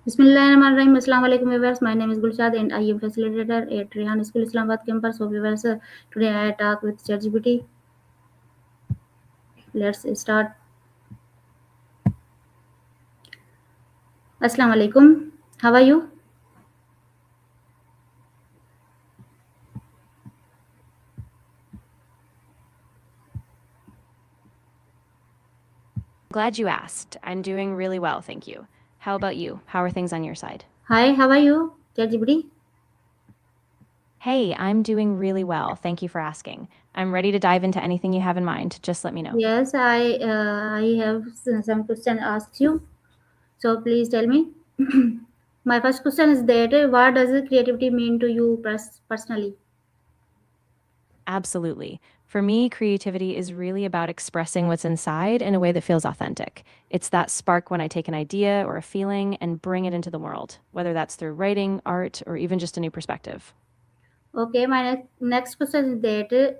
Bismillahirrahmanirrahim. Assalamu alaikum viewers. My name is Gulshad and I am facilitator at Rehan School Islamabad campus. So viewers, today I talk with chatgpt. Let's start. Assalamu alaikum. How are you? Glad you asked. I'm doing really well, thank you. How about you? How are things on your side? Hi, how are you? ChatGPT. Hey, I'm doing really well. Thank you for asking. I'm ready to dive into anything you have in mind. Just let me know. Yes, I have some question asked you. So please tell me. My first question is that what does creativity mean to you personally? Absolutely. For me, creativity is really about expressing what's inside in a way that feels authentic. It's that spark when I take an idea or a feeling and bring it into the world, whether that's through writing, art, or even just a new perspective. Okay, my next question is that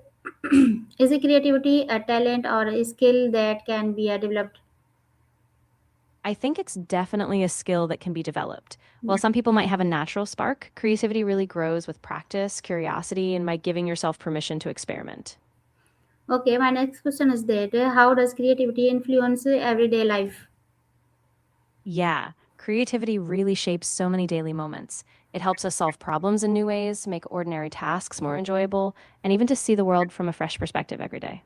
is creativity a talent or a skill that can be developed? I think it's definitely a skill that can be developed. While some people might have a natural spark, creativity really grows with practice, curiosity, and by giving yourself permission to experiment. Okay, my next question is that how does creativity influence everyday life? Yeah, creativity really shapes so many daily moments. It helps us solve problems in new ways, make ordinary tasks more enjoyable, and even to see the world from a fresh perspective every day.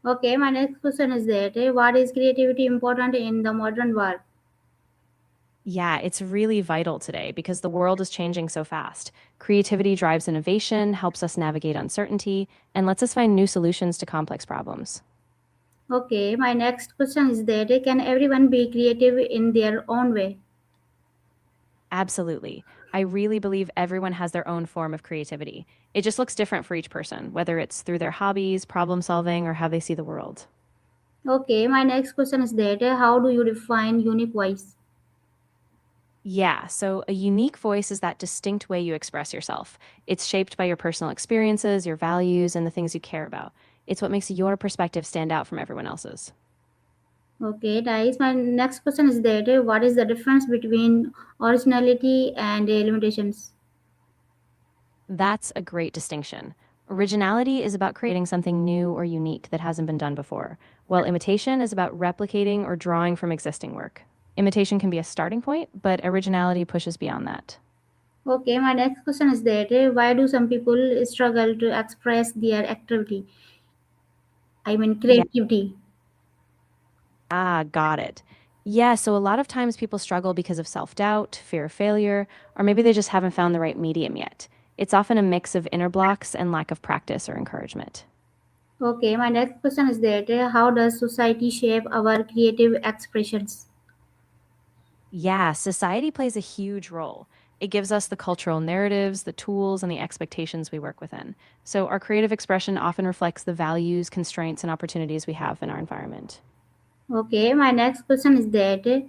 Okay, my next question is that what is creativity important in the modern world? Yeah, it's really vital today because the world is changing so fast. Creativity drives innovation, helps us navigate uncertainty, and lets us find new solutions to complex problems. Okay, my next question is that can everyone be creative in their own way? Absolutely. I really believe everyone has their own form of creativity. It just looks different for each person, whether it's through their hobbies, problem solving, or how they see the world. Okay, my next question is that how do you define unique voice? Yeah, so a unique voice is that distinct way you express yourself. It's shaped by your personal experiences, your values, and the things you care about. It's what makes your perspective stand out from everyone else's. Okay, nice. My next question is that what is the difference between originality and limitations? That's a great distinction. Originality is about creating something new or unique that hasn't been done before, while imitation is about replicating or drawing from existing work. Imitation can be a starting point, but originality pushes beyond that. Okay, my next question is that why do some people struggle to express their activity? I mean, Yeah, creativity. got it. Yeah, so a lot of times people struggle because of self doubt, fear of failure, or maybe they just haven't found the right medium yet. It's often a mix of inner blocks and lack of practice or encouragement. Okay, my next question is that how does society shape our creative expressions? Yeah, society plays a huge role. It gives us the cultural narratives, the tools, and the expectations we work within. So, our creative expression often reflects the values, constraints, and opportunities we have in our environment. Okay, my next question is that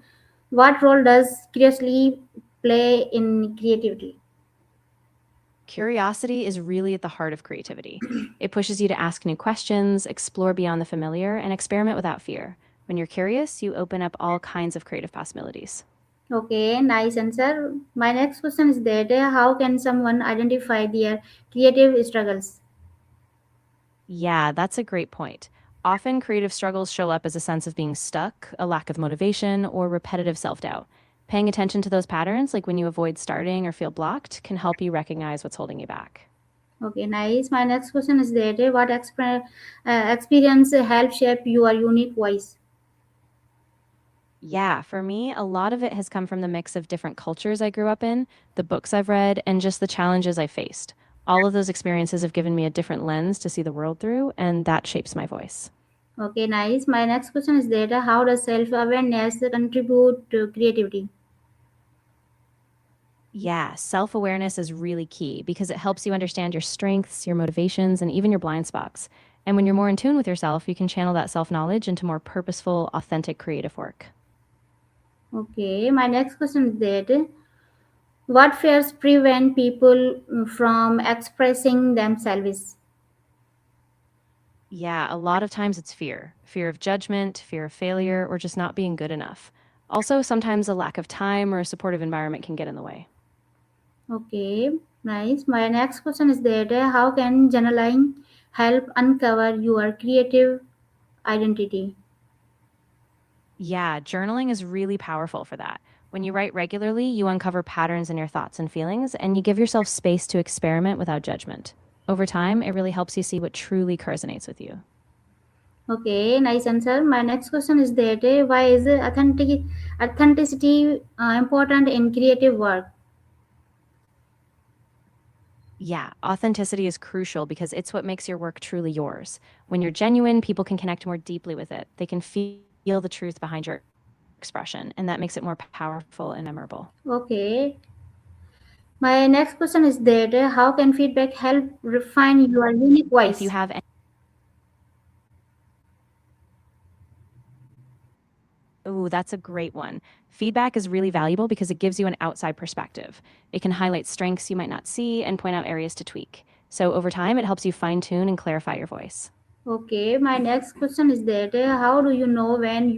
what role does curiosity play in creativity? Curiosity is really at the heart of creativity. It pushes you to ask new questions, explore beyond the familiar, and experiment without fear. When you're curious, you open up all kinds of creative possibilities. Okay, nice answer. My next question is that how can someone identify their creative struggles? Yeah, that's a great point. Often, creative struggles show up as a sense of being stuck, a lack of motivation, or repetitive self doubt. Paying attention to those patterns, like when you avoid starting or feel blocked, can help you recognize what's holding you back. Okay, nice. My next question is that what experience help shape your unique voice? Yeah, for me, a lot of it has come from the mix of different cultures I grew up in, the books I've read, and just the challenges I faced. All of those experiences have given me a different lens to see the world through, and that shapes my voice. Okay, nice. My next question is that how does self-awareness contribute to creativity? Yeah, self awareness is really key because it helps you understand your strengths, your motivations, and even your blind spots. And when you're more in tune with yourself, you can channel that self knowledge into more purposeful, authentic creative work. Okay, my next question is that what fears prevent people from expressing themselves? Yeah, a lot of times it's fear of judgment, fear of failure, or just not being good enough. Also, sometimes a lack of time or a supportive environment can get in the way. Okay, nice. My next question is that how can journaling help uncover your creative identity? Yeah, journaling is really powerful for that. When you write regularly, you uncover patterns in your thoughts and feelings, and you give yourself space to experiment without judgment. Over time, it really helps you see what truly resonates with you. Okay, nice answer. My next question is that why is authenticity important in creative work? Yeah, authenticity is crucial because it's what makes your work truly yours. When you're genuine, people can connect more deeply with it. They can feel the truth behind your expression, and that makes it more powerful and memorable. Okay. My next question is that how can feedback help refine your unique If you voice? have Oh, that's a great one. Feedback is really valuable because it gives you an outside perspective. It can highlight strengths you might not see and point out areas to tweak. So over time, it helps you fine tune and clarify your voice. Okay, my next question is that how do you know when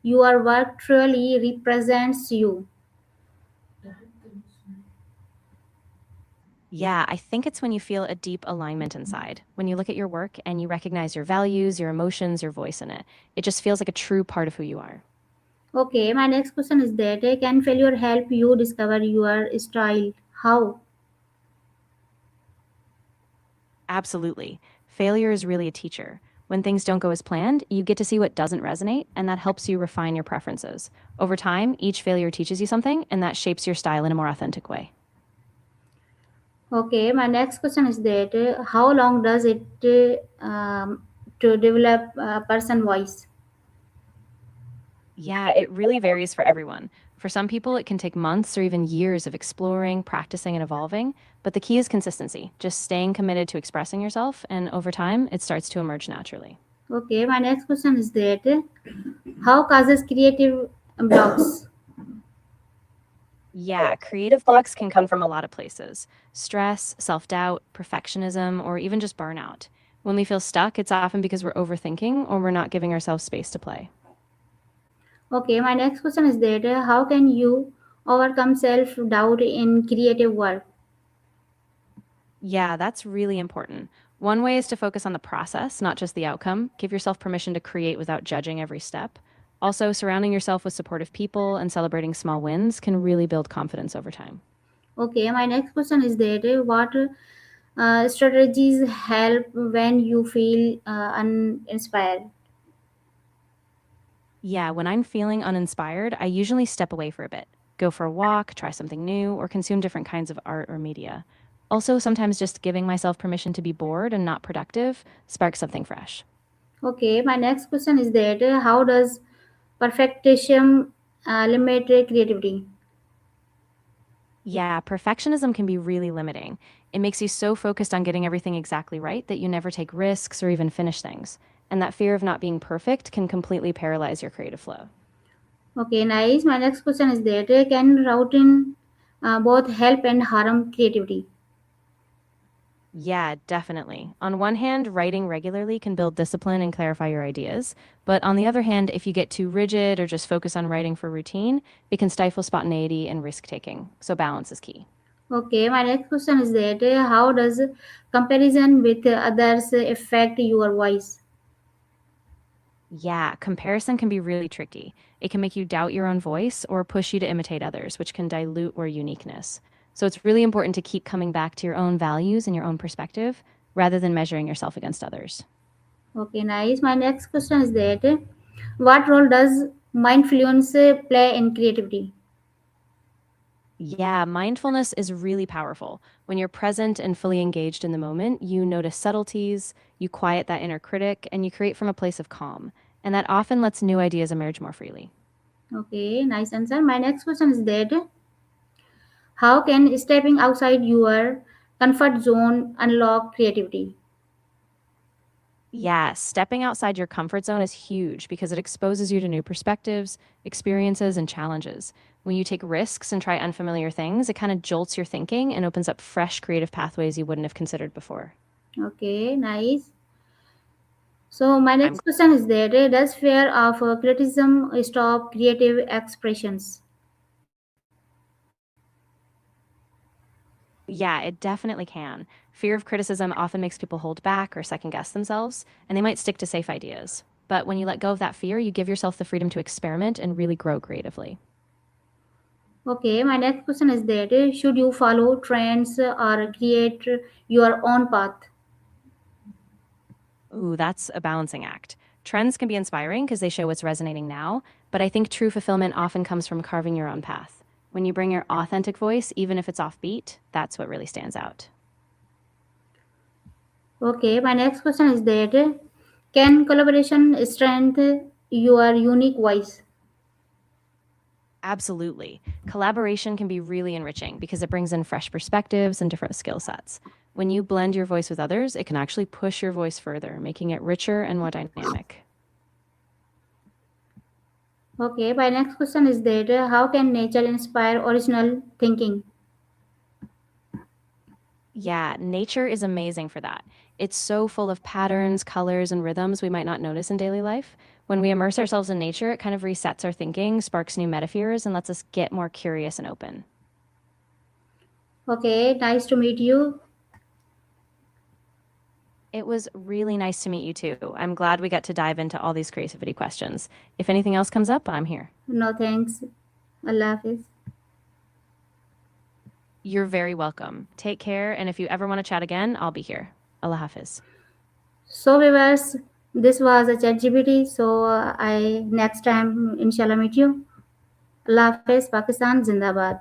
your work truly represents you? Yeah, I think it's when you feel a deep alignment inside. When you look at your work and you recognize your values, your emotions, your voice in it. It just feels like a true part of who you are. Okay, my next question is that can failure help you discover your style? How? Absolutely. Failure is really a teacher. When things don't go as planned, you get to see what doesn't resonate, and that helps you refine your preferences. Over time, each failure teaches you something, and that shapes your style in a more authentic way. Okay, my next question is that how long does it to develop a person voice? Yeah, it really varies for everyone. For some people, it can take months or even years of exploring, practicing, and evolving. But the key is consistency, just staying committed to expressing yourself, and over time, it starts to emerge naturally. Okay, my next question is that how causes creative blocks? Yeah, creative blocks can come from a lot of places: stress, self doubt, perfectionism, or even just burnout. When we feel stuck, it's often because we're overthinking or we're not giving ourselves space to play. Okay, my next question is that how can you overcome self doubt in creative work? Yeah, that's really important. One way is to focus on the process, not just the outcome. Give yourself permission to create without judging every step. Also, surrounding yourself with supportive people and celebrating small wins can really build confidence over time. Okay, my next question is that what strategies help when you feel uninspired? Yeah, when I'm feeling uninspired, I usually step away for a bit, go for a walk, try something new, or consume different kinds of art or media. Also, sometimes just giving myself permission to be bored and not productive sparks something fresh. Okay, my next question is that how does perfectionism limit creativity? Yeah, perfectionism can be really limiting. It makes you so focused on getting everything exactly right that you never take risks or even finish things. And that fear of not being perfect can completely paralyze your creative flow. Okay, nice. My next question is that can routine both help and harm creativity? Yeah, definitely. On one hand, writing regularly can build discipline and clarify your ideas. But on the other hand, if you get too rigid or just focus on writing for routine, it can stifle spontaneity and risk taking. So balance is key. Okay, my next question is that how does comparison with others affect your voice? Yeah, comparison can be really tricky. It can make you doubt your own voice or push you to imitate others, which can dilute your uniqueness. So it's really important to keep coming back to your own values and your own perspective rather than measuring yourself against others. Okay, nice. My next question is that what role does mindfulness play in creativity? Yeah, mindfulness is really powerful. When you're present and fully engaged in the moment, you notice subtleties, you quiet that inner critic, and you create from a place of calm. And that often lets new ideas emerge more freely. Okay, nice answer. My next question is that how can stepping outside your comfort zone unlock creativity? Yeah, stepping outside your comfort zone is huge because it exposes you to new perspectives, experiences, and challenges. When you take risks and try unfamiliar things, it kind of jolts your thinking and opens up fresh creative pathways you wouldn't have considered before. Okay, nice. So my I'm next question is that does fear of criticism stop creative expressions? Yeah, it definitely can. Fear of criticism often makes people hold back or second guess themselves, and they might stick to safe ideas. But when you let go of that fear, you give yourself the freedom to experiment and really grow creatively. Okay, my next question is that should you follow trends or create your own path? Ooh, that's a balancing act. Trends can be inspiring because they show what's resonating now, but I think true fulfillment often comes from carving your own path. When you bring your authentic voice, even if it's offbeat, that's what really stands out. Okay, my next question is that can collaboration strengthen your unique voice? Absolutely. Collaboration can be really enriching because it brings in fresh perspectives and different skill sets. When you blend your voice with others, it can actually push your voice further, making it richer and more dynamic. Okay, my next question is that how can nature inspire original thinking? Yeah, nature is amazing for that. It's so full of patterns, colors, and rhythms we might not notice in daily life. When we immerse ourselves in nature, it kind of resets our thinking, sparks new metaphors, and lets us get more curious and open. Okay, nice to meet you. It was really nice to meet you too. I'm glad we got to dive into all these creativity questions. If anything else comes up, I'm here. No thanks. Allah Hafiz. You're very welcome. Take care, and if you ever want to chat again, I'll be here. Allah Hafiz. So viewers, this was a chatgpt. So I next time inshallah meet you. Allah Hafiz, Pakistan, Zindabad.